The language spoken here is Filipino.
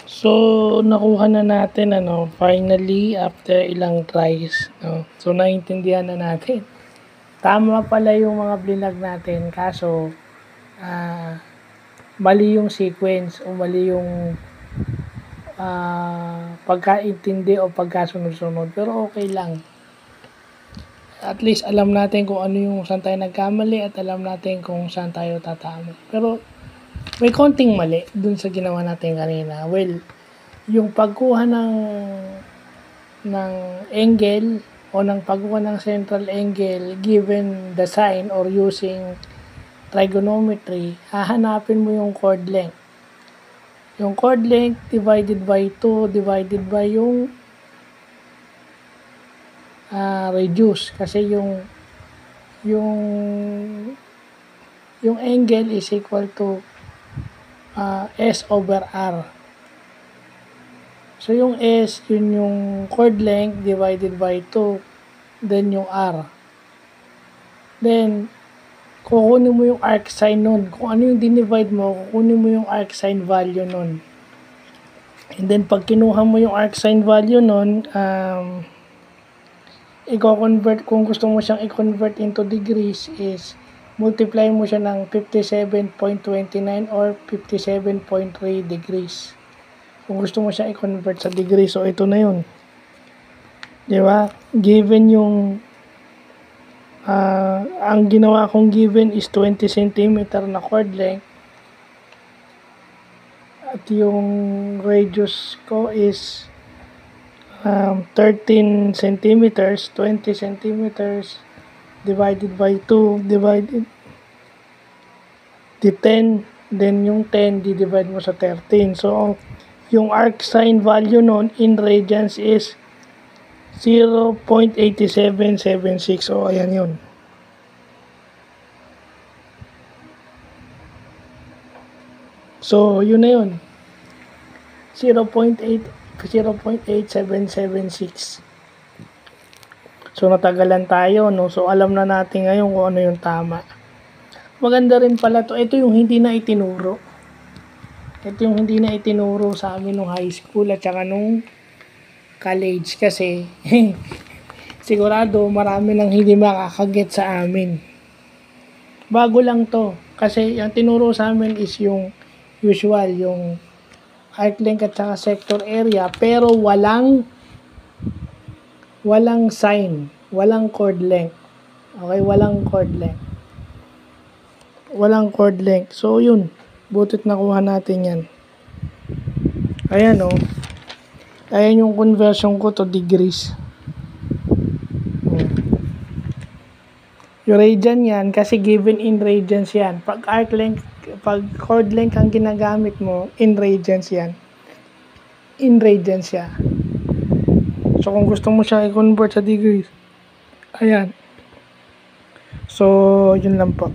So, nakuha na natin finally after ilang tries, no. So, naintindihan na natin. Tama pala yung mga blinag natin kaso mali yung sequence o mali yung pagkaintindi o pagkasunod-sunod. Pero okay lang. At least alam natin kung ano yung saan tayo nagkamali at alam natin kung saan tayo tatama. Pero may konting mali dun sa ginawa natin kanina. Well, yung pagkuha ng angle o ng pagkuha ng central angle given the sign or using trigonometry, hahanapin mo yung chord length. Yung chord length divided by 2 divided by yung radius kasi yung angle is equal to S over R. So yung S, yun yung chord length divided by 2, then yung R. Then kukunin mo yung arc sine nun. Kung ano yung dinivide mo, kukunin mo yung arc sine value nun. And then pag kinuha mo yung arc sine value nun, i-convert, kung gusto mo siyang i-convert into degrees is multiply mo siya ng 57.29 or 57.3 degrees. Kung gusto mo siya i-convert sa degrees, so ito na yun. Di ba? Given yung ang ginawa kong given is 20 cm na chord length at yung radius ko is 13 centimeters, 20 centimeters divided by 2 divided the 10, then yung 10 di-divide mo sa 13. So yung arc sine value nun in radians is 0.8776. So ayan yun. So yun na yun. 0.8776. So natagalan tayo, no? So alam na natin ngayon kung ano yung tama. Maganda rin pala to. Ito yung hindi na itinuro. Ito yung hindi na itinuro sa amin nung high school at saka nung college kasi sigurado marami nang hindi makakaget sa amin. Bago lang to kasi yung tinuro sa amin is yung usual, yung arc length at saka sector area, pero walang sign, walang chord length. Okay, walang chord length. Walang chord length. So yun, butit nakuha natin yan. Ayan o. Ayan yung conversion ko to degrees. Yung radian yan, kasi given in radians yan. Pag arc length, pag chord length ang ginagamit mo, in radians yan. In radians yan. So kung gusto mo siya i-convert sa degrees, ayan. So, yun lang po.